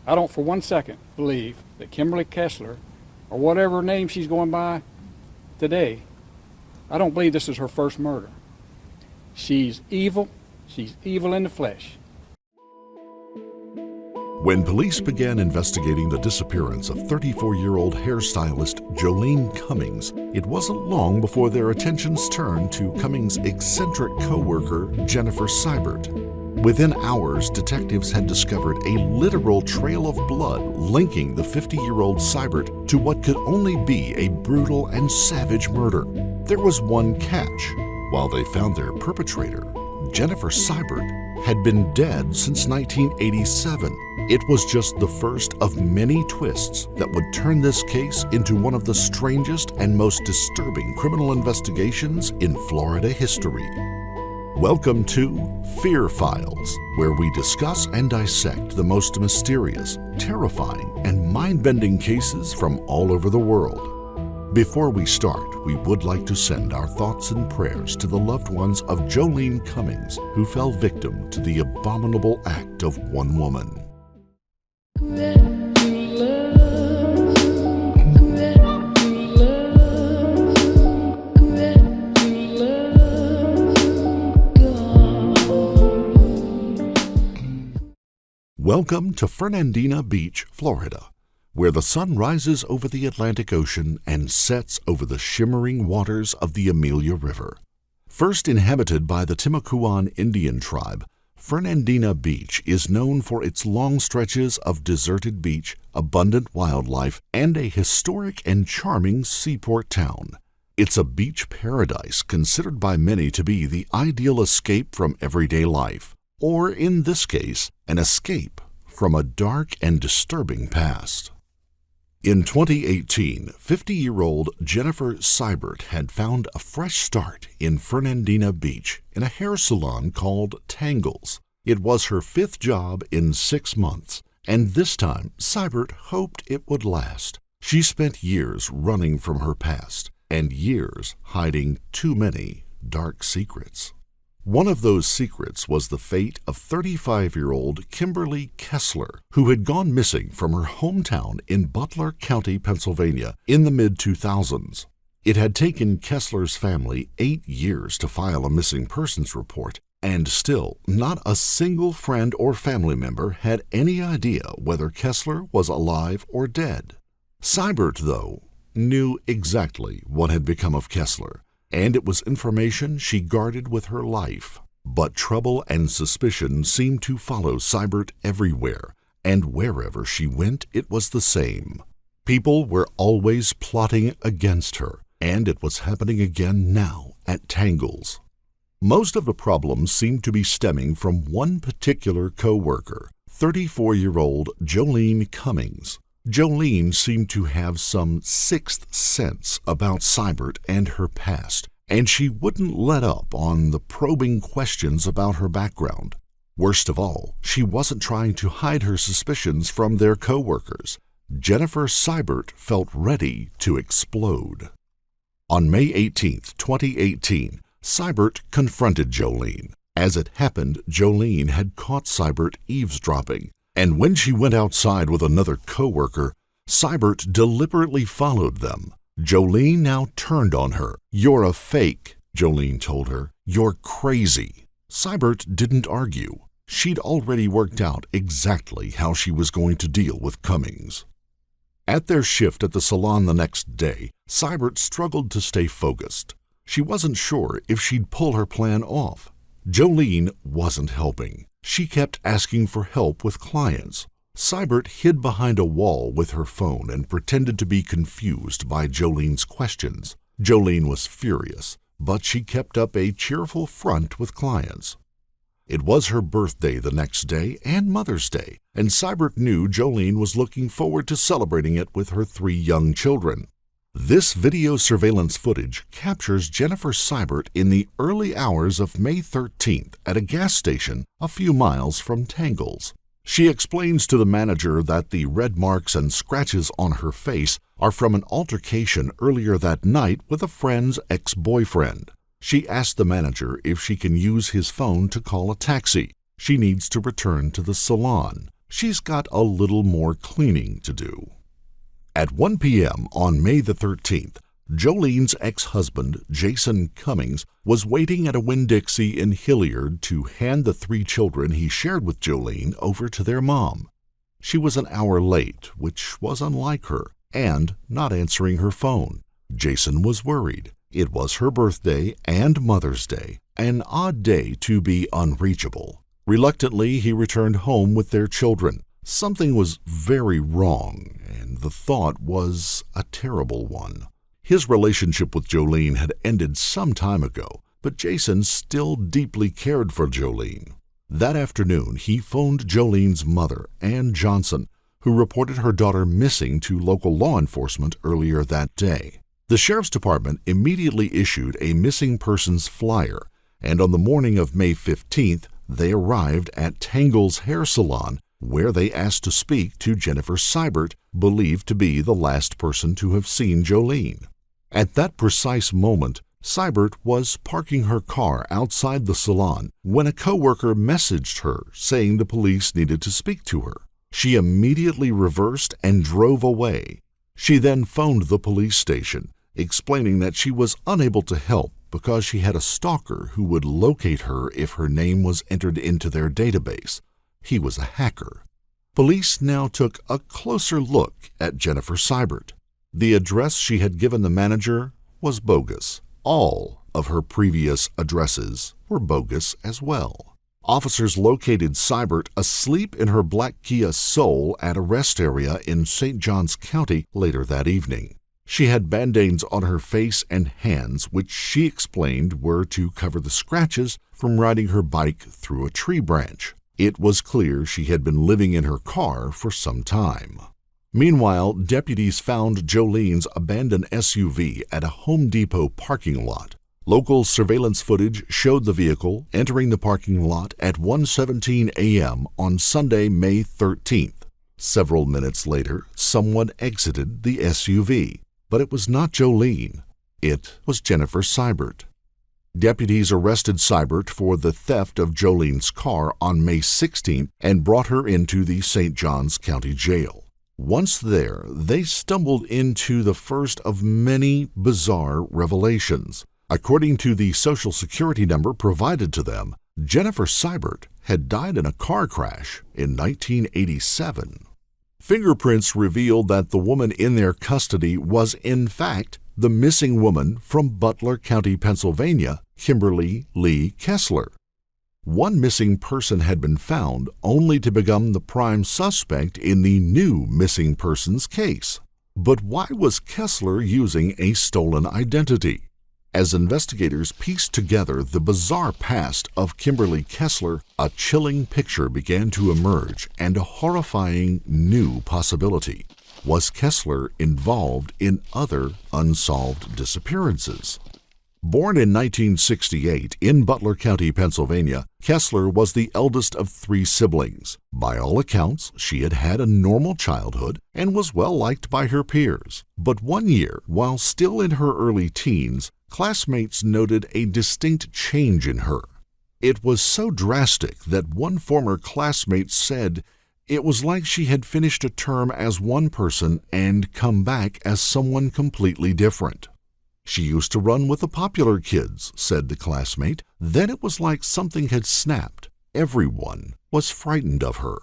I don't for 1 second believe that Kimberly Kessler, or whatever name she's going by today, I don't believe this is her first murder. She's evil. She's evil in the flesh. When police began investigating the disappearance of 34-year-old hairstylist Joleen Cummings, it wasn't long before their attentions turned to Cummings' eccentric co-worker, Jennifer Sybert. Within hours, detectives had discovered a literal trail of blood linking the 50-year-old Sybert to what could only be a brutal and savage murder. There was one catch. While they found their perpetrator, Jennifer Sybert had been dead since 1987. It was just the first of many twists that would turn this case into one of the strangest and most disturbing criminal investigations in Florida history. Welcome to Fear Files, where we discuss and dissect the most mysterious, terrifying, and mind-bending cases from all over the world. Before we start, we would like to send our thoughts and prayers to the loved ones of Joleen Cummings, who fell victim to the abominable act of one woman. Welcome to Fernandina Beach, Florida, where the sun rises over the Atlantic Ocean and sets over the shimmering waters of the Amelia River. First inhabited by the Timucuan Indian tribe, Fernandina Beach is known for its long stretches of deserted beach, abundant wildlife, and a historic and charming seaport town. It's a beach paradise considered by many to be the ideal escape from everyday life, or in this case, an escape from a dark and disturbing past. In 2018, 50-year-old Jennifer Sybert had found a fresh start in Fernandina Beach in a hair salon called Tangles. It was her fifth job in 6 months, and this time Sybert hoped it would last. She spent years running from her past and years hiding too many dark secrets. One of those secrets was the fate of 35-year-old Kimberly Kessler, who had gone missing from her hometown in Butler County, Pennsylvania, in the mid-2000s. It had taken Kessler's family 8 years to file a missing persons report, and still not a single friend or family member had any idea whether Kessler was alive or dead. Sybert, though, knew exactly what had become of Kessler, and it was information she guarded with her life. But trouble and suspicion seemed to follow Sybert everywhere, and wherever she went it was the same. People were always plotting against her, and it was happening again now at Tangles. Most of the problems seemed to be stemming from one particular co-worker, 34-year-old Joleen Cummings. Jolene seemed to have some sixth sense about Sybert and her past, and she wouldn't let up on the probing questions about her background. Worst of all, she wasn't trying to hide her suspicions from their co-workers. Jennifer Sybert felt ready to explode. On May 18, 2018, Sybert confronted Jolene. As it happened, Jolene had caught Sybert eavesdropping, and when she went outside with another co-worker, Sybert deliberately followed them. Jolene now turned on her. "You're a fake," Jolene told her. "You're crazy." Sybert didn't argue. She'd already worked out exactly how she was going to deal with Cummings. At their shift at the salon the next day, Sybert struggled to stay focused. She wasn't sure if she'd pull her plan off. Jolene wasn't helping. She kept asking for help with clients. Sybert hid behind a wall with her phone and pretended to be confused by Jolene's questions. Jolene was furious, but she kept up a cheerful front with clients. It was her birthday the next day and Mother's Day, and Sybert knew Jolene was looking forward to celebrating it with her 3 young children. This video surveillance footage captures Jennifer Sybert in the early hours of May 13th at a gas station a few miles from Tangles. She explains to the manager that the red marks and scratches on her face are from an altercation earlier that night with a friend's ex-boyfriend. She asks the manager if she can use his phone to call a taxi. She needs to return to the salon. she's got a little more cleaning to do. At 1 p.m. on May the 13th, Jolene's ex-husband, Jason Cummings, was waiting at a Winn-Dixie in Hilliard to hand the 3 children he shared with Jolene over to their mom. She was an hour late, which was unlike her, and not answering her phone. Jason was worried. It was her birthday and Mother's Day, an odd day to be unreachable. Reluctantly, he returned home with their children. Something was very wrong, and the thought was a terrible one. His relationship with Jolene had ended some time ago, but Jason still deeply cared for Jolene. That afternoon, he phoned Jolene's mother, Ann Johnson, who reported her daughter missing to local law enforcement earlier that day. The sheriff's department immediately issued a missing persons flyer, and on the morning of May 15th, they arrived at Tangle's hair salon, where they asked to speak to Jennifer Sybert, believed to be the last person to have seen Jolene. At that precise moment, Sybert was parking her car outside the salon when a coworker messaged her saying the police needed to speak to her. She immediately reversed and drove away. She then phoned the police station, explaining that she was unable to help because she had a stalker who would locate her if her name was entered into their database. He was a hacker. Police now took a closer look at Jennifer Sybert. The address she had given the manager was bogus. All of her previous addresses were bogus as well. Officers located Sybert asleep in her black Kia Soul at a rest area in St. Johns County later that evening. She had band-aids on her face and hands, which she explained were to cover the scratches from riding her bike through a tree branch. It was clear she had been living in her car for some time. Meanwhile, deputies found Jolene's abandoned SUV at a Home Depot parking lot. Local surveillance footage showed the vehicle entering the parking lot at 1:17 a.m. on Sunday, May 13th. Several minutes later, someone exited the SUV, but it was not Jolene. It was Jennifer Sybert. Deputies arrested Sybert for the theft of Jolene's car on May 16th and brought her into the St. Johns County Jail. Once there, they stumbled into the first of many bizarre revelations. According to the Social Security number provided to them, Jennifer Sybert had died in a car crash in 1987. Fingerprints revealed that the woman in their custody was, in fact, the missing woman from Butler County, Pennsylvania, Kimberly Lee Kessler. One missing person had been found, only to become the prime suspect in the new missing persons case. But why was Kessler using a stolen identity? As investigators pieced together the bizarre past of Kimberly Kessler, a chilling picture began to emerge and a horrifying new possibility. Was Kessler involved in other unsolved disappearances? Born in 1968 in Butler County, Pennsylvania, Kessler was the eldest of 3 siblings. By all accounts, she had had a normal childhood and was well liked by her peers. But one year, while still in her early teens, classmates noted a distinct change in her. It was so drastic that one former classmate said it was like she had finished a term as one person and come back as someone completely different. She used to run with the popular kids, said the classmate. Then it was like something had snapped. Everyone was frightened of her.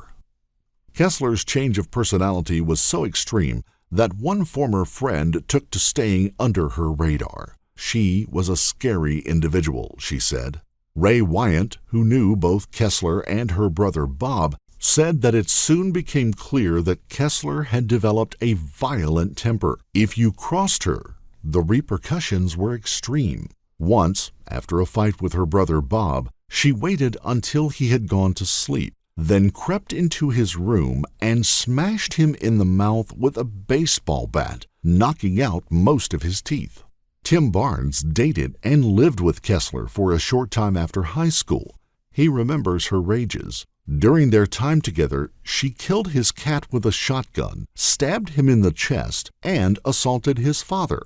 Kessler's change of personality was so extreme that one former friend took to staying under her radar. She was a scary individual, she said. Ray Wyant, who knew both Kessler and her brother Bob, said that it soon became clear that Kessler had developed a violent temper. If you crossed her, the repercussions were extreme. Once, after a fight with her brother Bob, she waited until he had gone to sleep, then crept into his room and smashed him in the mouth with a baseball bat, knocking out most of his teeth. Tim Barnes dated and lived with Kessler for a short time after high school. He remembers her rages. During their time together, she killed his cat with a shotgun, stabbed him in the chest, and assaulted his father.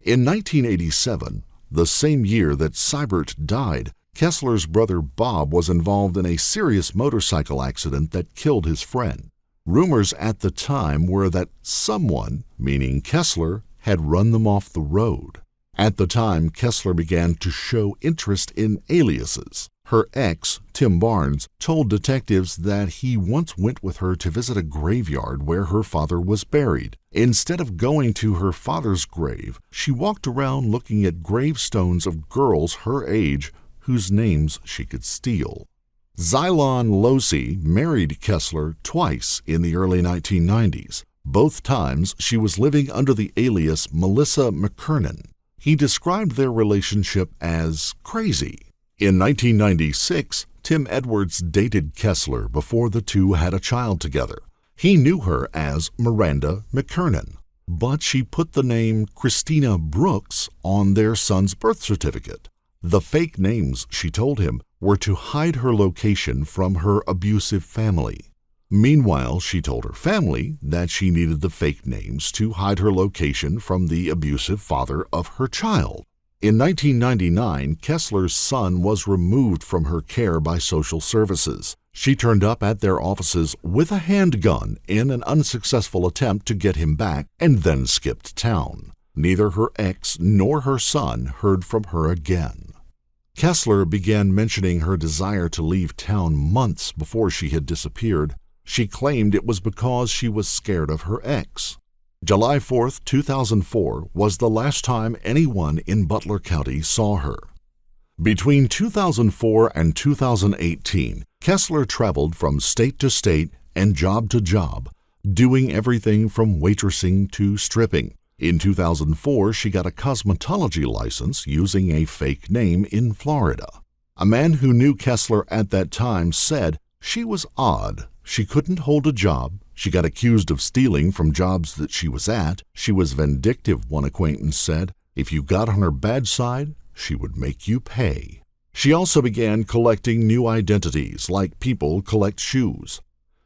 In 1987, the same year that Sybert died, Kessler's brother Bob was involved in a serious motorcycle accident that killed his friend. Rumors at the time were that someone, meaning Kessler, had run them off the road. At the time, Kessler began to show interest in aliases. Her ex, Tim Barnes, told detectives that he once went with her to visit a graveyard where her father was buried. Instead of going to her father's grave, she walked around looking at gravestones of girls her age whose names she could steal. Xylon Losi married Kessler twice in the early 1990s. Both times she was living under the alias Melissa McKernan. He described their relationship as crazy. In 1996, Tim Edwards dated Kessler before the two had a child together. He knew her as Miranda McKernan, but she put the name Christina Brooks on their son's birth certificate. The fake names, she told him, were to hide her location from her abusive family. Meanwhile, she told her family that she needed the fake names to hide her location from the abusive father of her child. In 1999, Kessler's son was removed from her care by social services. She turned up at their offices with a handgun in an unsuccessful attempt to get him back and then skipped town. Neither her ex nor her son heard from her again. Kessler began mentioning her desire to leave town months before she had disappeared. She claimed it was because she was scared of her ex. July 4, 2004 was the last time anyone in Butler County saw her. Between 2004 and 2018, Kessler traveled from state to state and job to job, doing everything from waitressing to stripping. In 2004, she got a cosmetology license using a fake name in Florida. A man who knew Kessler at that time said she was odd. She couldn't hold a job. She got accused of stealing from jobs that she was at. She was vindictive, one acquaintance said. If you got on her bad side, she would make you pay. She also began collecting new identities like people collect shoes.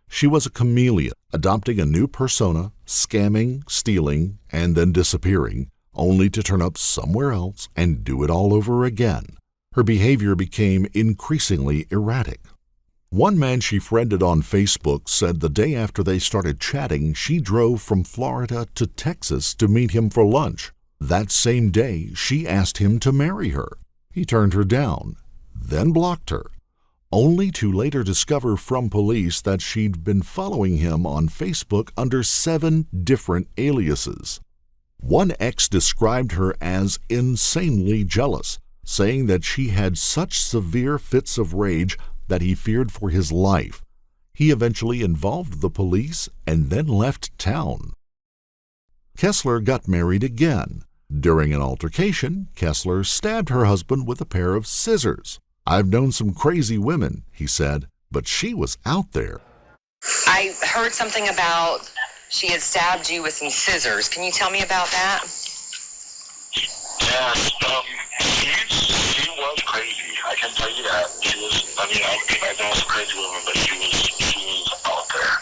She was a chameleon, adopting a new persona, scamming, stealing, and then disappearing, only to turn up somewhere else and do it all over again. Her behavior became increasingly erratic. One man she friended on Facebook said the day after they started chatting, she drove from Florida to Texas to meet him for lunch. That same day, she asked him to marry her. He turned her down, then blocked her, only to later discover from police that she'd been following him on Facebook under 7 different aliases. One ex described her as insanely jealous, saying that she had such severe fits of rage that he feared for his life. He eventually involved the police and then left town. Kessler got married again. During an altercation, Kessler stabbed her husband with a pair of scissors. "I've known some crazy women," he said, but she was out there. I heard something about she had stabbed you with some scissors. Can you tell me about that? Yes, she was crazy. I can tell you that. She was, I know some crazy women, but she was out there.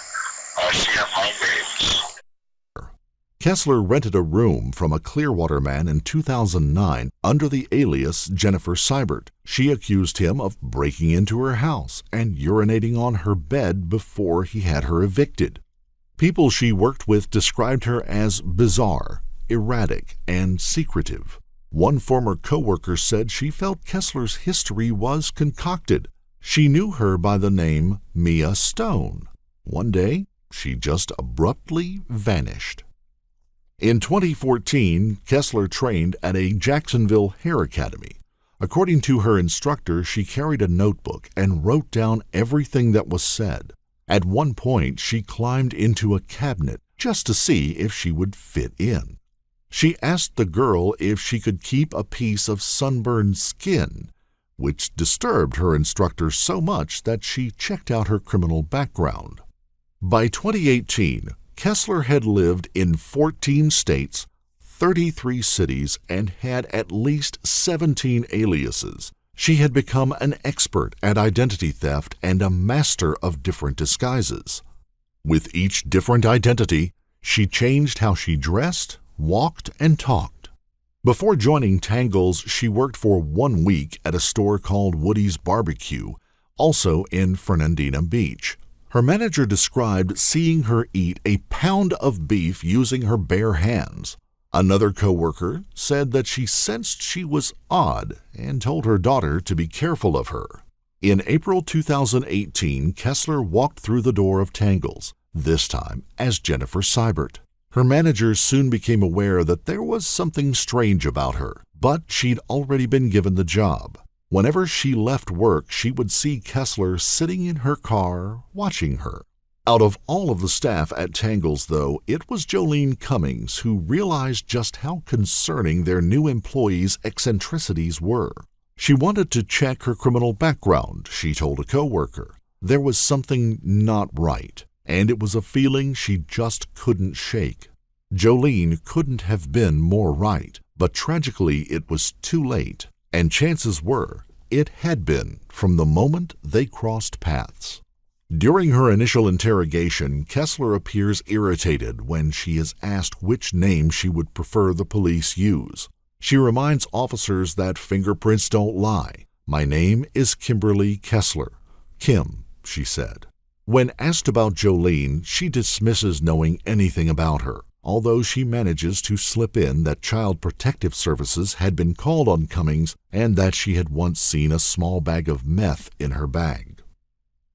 She had mind games. Kessler rented a room from a Clearwater man in 2009 under the alias Jennifer Sybert. She accused him of breaking into her house and urinating on her bed before he had her evicted. People she worked with described her as bizarre, erratic, and secretive. One former coworker said she felt Kessler's history was concocted. She knew her by the name Mia Stone. One day, she just abruptly vanished. In 2014, Kessler trained at a Jacksonville hair academy. According to her instructor, she carried a notebook and wrote down everything that was said. At one point, she climbed into a cabinet just to see if she would fit in. She asked the girl if she could keep a piece of sunburned skin, which disturbed her instructor so much that she checked out her criminal background. By 2018, Kessler had lived in 14 states, 33 cities, and had at least 17 aliases. She had become an expert at identity theft and a master of different disguises. With each different identity, she changed how she dressed, walked, and talked. Before joining Tangles, she worked for 1 week at a store called Woody's Barbecue, also in Fernandina Beach. Her manager described seeing her eat a pound of beef using her bare hands. Another coworker said that she sensed she was odd and told her daughter to be careful of her. In April 2018, Kessler walked through the door of Tangles, this time as Jennifer Sybert. Her manager soon became aware that there was something strange about her, but she'd already been given the job. Whenever she left work, she would see Kessler sitting in her car, watching her. Out of all of the staff at Tangles, though, it was Joleen Cummings who realized just how concerning their new employee's eccentricities were. She wanted to check her criminal background, she told a coworker. There was something not right, and it was a feeling she just couldn't shake. Jolene couldn't have been more right, but tragically it was too late, and chances were it had been from the moment they crossed paths. During her initial interrogation, Kessler appears irritated when she is asked which name she would prefer the police use. She reminds officers that fingerprints don't lie. "My name is Kimberly Kessler. Kim," she said. When asked about Jolene, she dismisses knowing anything about her, although she manages to slip in that Child Protective Services had been called on Cummings and that she had once seen a small bag of meth in her bag.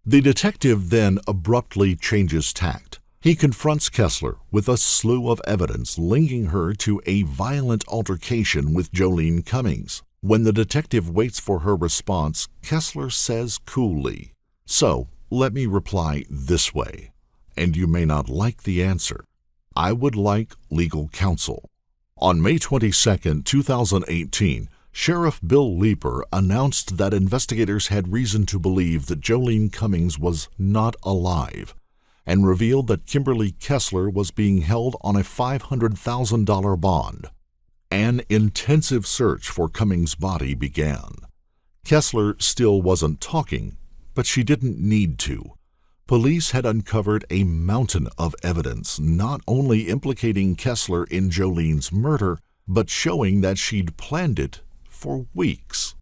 The detective then abruptly changes tact. He confronts Kessler with a slew of evidence linking her to a violent altercation with Joleen Cummings. When the detective waits for her response, Kessler says coolly, "So, let me reply this way, and you may not like the answer. I would like legal counsel." On May 22, 2018, Sheriff Bill Leeper announced that investigators had reason to believe that Joleen Cummings was not alive and revealed that Kimberly Kessler was being held on a $500,000 bond. An intensive search for Cummings' body began. Kessler still wasn't talking, but she didn't need to. Police had uncovered a mountain of evidence not only implicating Kessler in Jolene's murder, but showing that she'd planned it for weeks.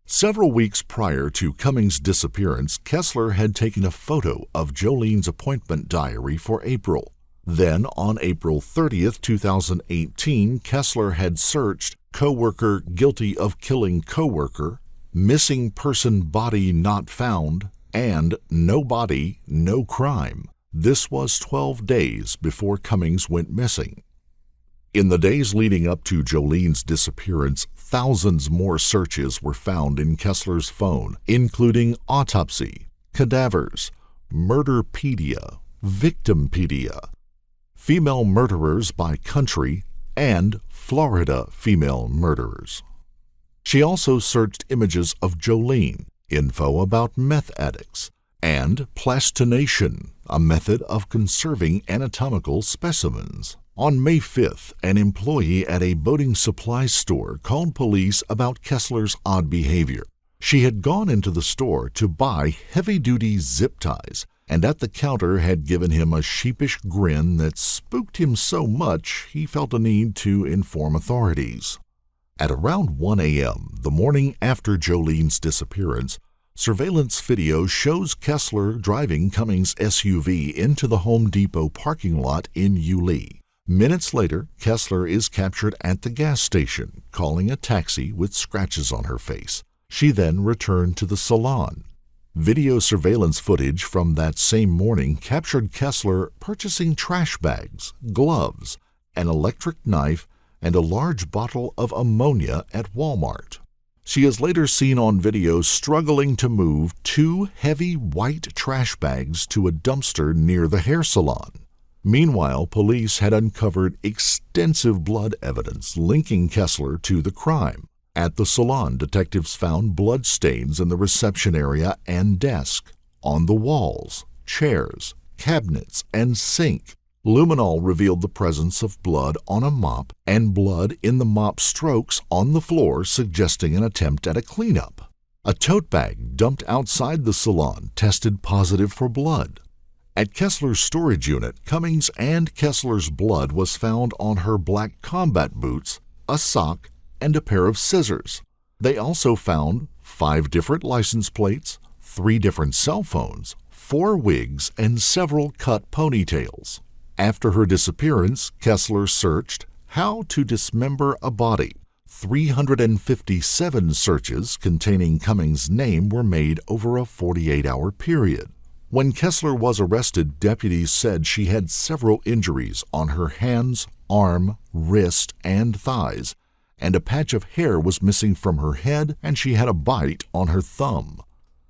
Several weeks prior to Cummings' disappearance, Kessler had taken a photo of Jolene's appointment diary for April. Then, on April 30, 2018, Kessler had searched "coworker guilty of killing coworker," "missing person body not found," and "no body, no crime." This was 12 days before Cummings went missing. In the days leading up to Jolene's disappearance, thousands more searches were found in Kessler's phone, including autopsy, cadavers, murderpedia, victimpedia, female murderers by country, and Florida female murderers. She also searched images of Jolene, info about meth addicts, and plastination, a method of conserving anatomical specimens. On May 5th, an employee at a boating supply store called police about Kessler's odd behavior. She had gone into the store to buy heavy-duty zip ties, and at the counter had given him a sheepish grin that spooked him so much he felt a need to inform authorities. At around 1 a.m., the morning after Jolene's disappearance, surveillance video shows Kessler driving Cummings' SUV into the Home Depot parking lot in Yulee. Minutes later, Kessler is captured at the gas station, calling a taxi with scratches on her face. She then returned to the salon. Video surveillance footage from that same morning captured Kessler purchasing trash bags, gloves, an electric knife, and a large bottle of ammonia at Walmart. She is later seen on video struggling to move 2 heavy white trash bags to a dumpster near the hair salon. Meanwhile, police had uncovered extensive blood evidence linking Kessler to the crime. At the salon, detectives found blood stains in the reception area and desk, on the walls, chairs, cabinets, and sink. Luminol revealed the presence of blood on a mop and blood in the mop strokes on the floor, suggesting an attempt at a cleanup. A tote bag dumped outside the salon tested positive for blood. At Kessler's storage unit, Cummings and Kessler's blood was found on her black combat boots a sock, and a pair of scissors. They also found 5 different license plates, 3 different cell phones, 4 wigs, and several cut ponytails. After her disappearance, Kessler searched how to dismember a body. 357 searches containing Cummings' name were made over a 48-hour period. When Kessler was arrested, deputies said she had several injuries on her hands, arm, wrist, and thighs, and a patch of hair was missing from her head, and she had a bite on her thumb.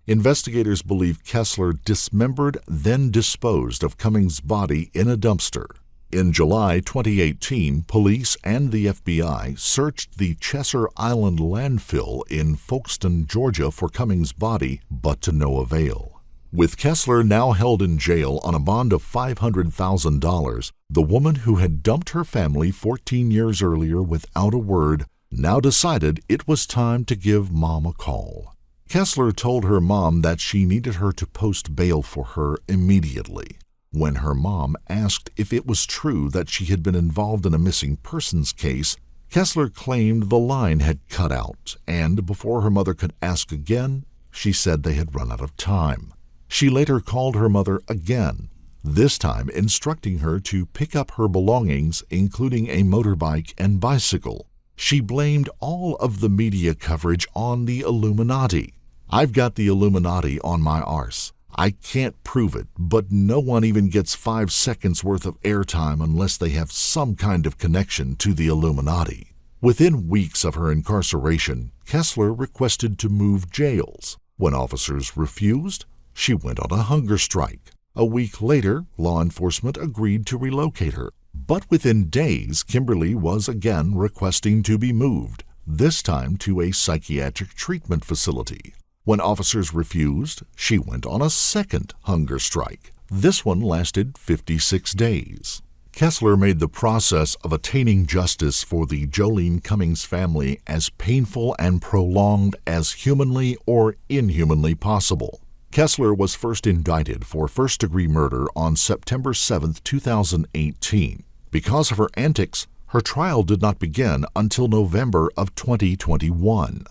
Investigators believe Kessler dismembered, then disposed of Cummings' body in a dumpster. In July 2018, police and the FBI searched the Chesser Island landfill in Folkestone, Georgia for Cummings' body, but to no avail. With Kessler now held in jail on a bond of $500,000, the woman who had dumped her family 14 years earlier without a word now decided it was time to give Mom a call. Kessler told her mom that she needed her to post bail for her immediately. When her mom asked if it was true that she had been involved in a missing persons case, Kessler claimed the line had cut out, and before her mother could ask again, she said they had run out of time. She later called her mother again, this time instructing her to pick up her belongings, including a motorbike and bicycle. She blamed all of the media coverage on the Illuminati. "I've got the Illuminati on my arse. I can't prove it, but no one even gets 5 seconds worth of airtime unless they have some kind of connection to the Illuminati." Within weeks of her incarceration, Kessler requested to move jails. When officers refused, she went on a hunger strike. A week later, law enforcement agreed to relocate her. But within days, Kimberly was again requesting to be moved, this time to a psychiatric treatment facility. When officers refused, she went on a second hunger strike. This one lasted 56 days. Kessler made the process of attaining justice for the Joleen Cummings family as painful and prolonged as humanly or inhumanly possible. Kessler was first indicted for first-degree murder on September 7, 2018. Because of her antics, her trial did not begin until November of 2021.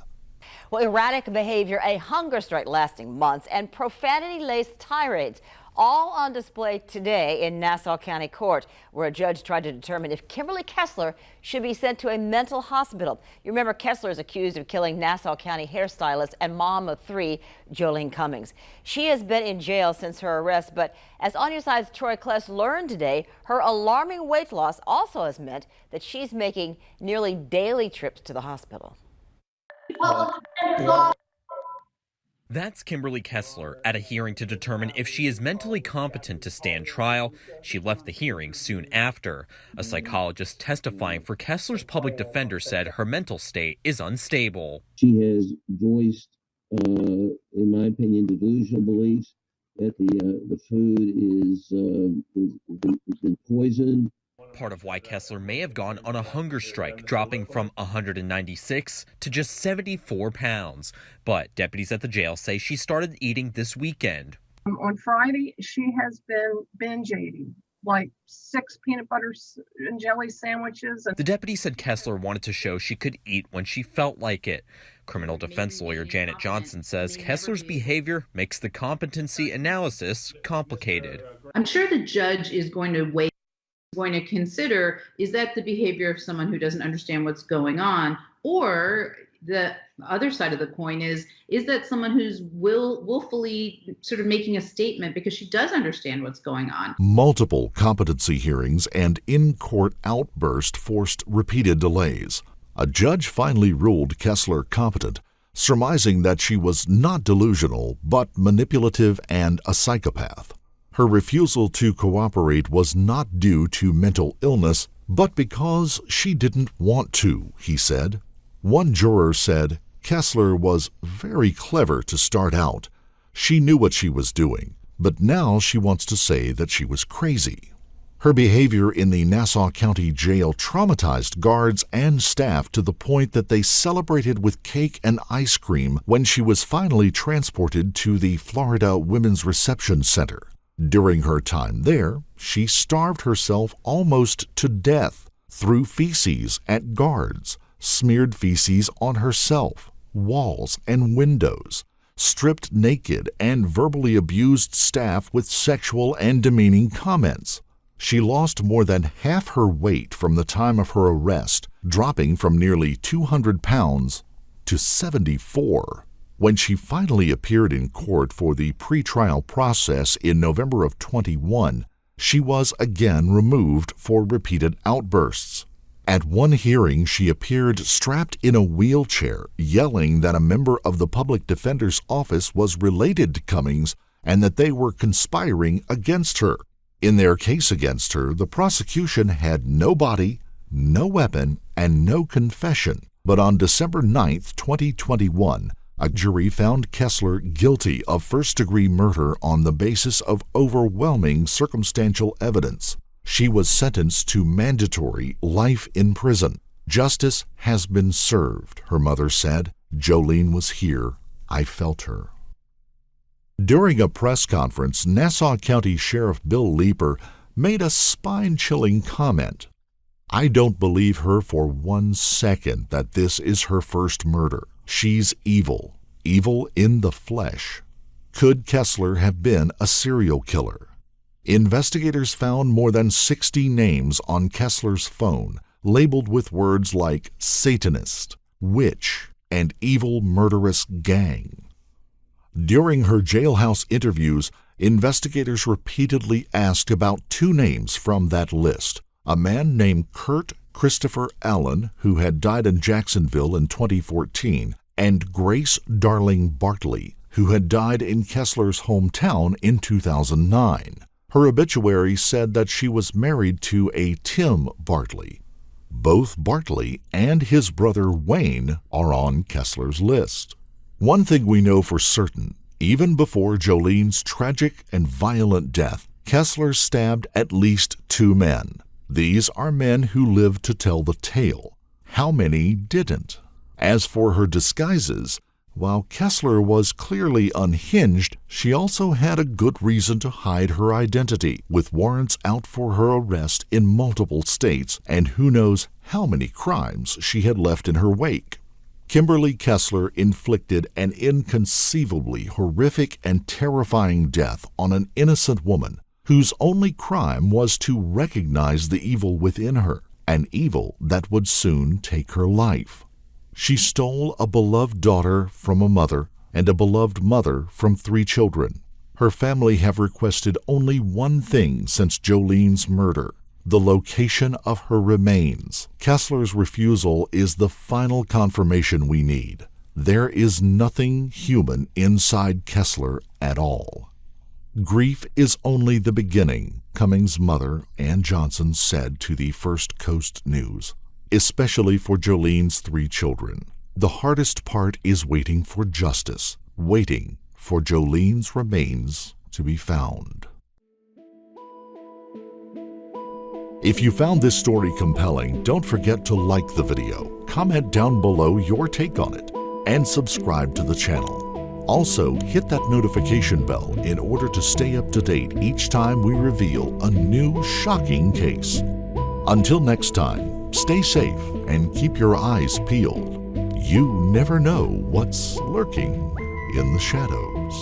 Well, erratic behavior, a hunger strike lasting months, and profanity-laced tirades, all on display today in Nassau County Court, where a judge tried to determine if Kimberly Kessler should be sent to a mental hospital. You remember Kessler is accused of killing Nassau County hairstylist and mom of 3, Joleen Cummings. She has been in jail since her arrest, but as On Your Side's Troy Kless learned today, her alarming weight loss also has meant that she's making nearly daily trips to the hospital. That's Kimberly Kessler at a hearing to determine if she is mentally competent to stand trial. She left the hearing soon after. A psychologist testifying for Kessler's public defender said her mental state is unstable. She has voiced, in my opinion, delusional beliefs that the food is been poisoned. Part of why Kessler may have gone on a hunger strike, dropping from 196 to just 74 pounds. But deputies at the jail say she started eating this weekend. On Friday, she has been binge eating, like 6 peanut butter and jelly sandwiches. The deputy said Kessler wanted to show she could eat when she felt like it. Criminal defense lawyer Janet Johnson says Kessler's behavior makes the competency analysis complicated. I'm sure the judge is going to consider, is that the behavior of someone who doesn't understand what's going on, or the other side of the coin is that someone who's willfully sort of making a statement because she does understand what's going on. Multiple competency hearings and in-court outburst forced repeated delays. A judge finally ruled Kessler competent, surmising that she was not delusional but manipulative and a psychopath. Her refusal to cooperate was not due to mental illness, but because she didn't want to, he said. One juror said Kessler was very clever to start out. She knew what she was doing, but now she wants to say that she was crazy. Her behavior in the Nassau County Jail traumatized guards and staff to the point that they celebrated with cake and ice cream when she was finally transported to the Florida Women's Reception Center. During her time there, she starved herself almost to death. threw feces at guards, smeared feces on herself, walls, and windows, stripped naked and verbally abused staff with sexual and demeaning comments. She lost more than half her weight from the time of her arrest, dropping from nearly 200 pounds to 74. When she finally appeared in court for the pretrial process in November of 21, she was again removed for repeated outbursts. At one hearing, she appeared strapped in a wheelchair, yelling that a member of the public defender's office was related to Cummings and that they were conspiring against her. In their case against her, the prosecution had no body, no weapon, and no confession. But on December 9, 2021, a jury found Kessler guilty of first-degree murder on the basis of overwhelming circumstantial evidence. She was sentenced to mandatory life in prison. Justice has been served, her mother said. Jolene was here. I felt her. During a press conference, Nassau County Sheriff Bill Leeper made a spine-chilling comment. I don't believe her for 1 second that this is her first murder. She's evil, evil in the flesh. Could Kessler have been a serial killer? Investigators found more than 60 names on Kessler's phone, labeled with words like Satanist, witch, and evil murderous gang. During her jailhouse interviews, investigators repeatedly asked about 2 names from that list, a man named Kurt Christopher Allen, who had died in Jacksonville in 2014, and Grace Darling Bartley, who had died in Kessler's hometown in 2009. Her obituary said that she was married to a Tim Bartley. Both Bartley and his brother Wayne are on Kessler's list. One thing we know for certain, even before Jolene's tragic and violent death, Kessler stabbed at least 2 men. These are men who lived to tell the tale. How many didn't? As for her disguises, while Kessler was clearly unhinged, she also had a good reason to hide her identity, with warrants out for her arrest in multiple states, and who knows how many crimes she had left in her wake. Kimberly Kessler inflicted an inconceivably horrific and terrifying death on an innocent woman whose only crime was to recognize the evil within her, an evil that would soon take her life. She stole a beloved daughter from a mother and a beloved mother from 3 children. Her family have requested only one thing since Jolene's murder: the location of her remains. Kessler's refusal is the final confirmation we need. There is nothing human inside Kessler at all. Grief is only the beginning, Cummings' mother, Ann Johnson, said to the First Coast News, especially for Jolene's 3 children. The hardest part is waiting for justice, waiting for Jolene's remains to be found. If you found this story compelling, don't forget to like the video, comment down below your take on it, and subscribe to the channel. Also, hit that notification bell in order to stay up to date each time we reveal a new shocking case. Until next time, stay safe and keep your eyes peeled. You never know what's lurking in the shadows.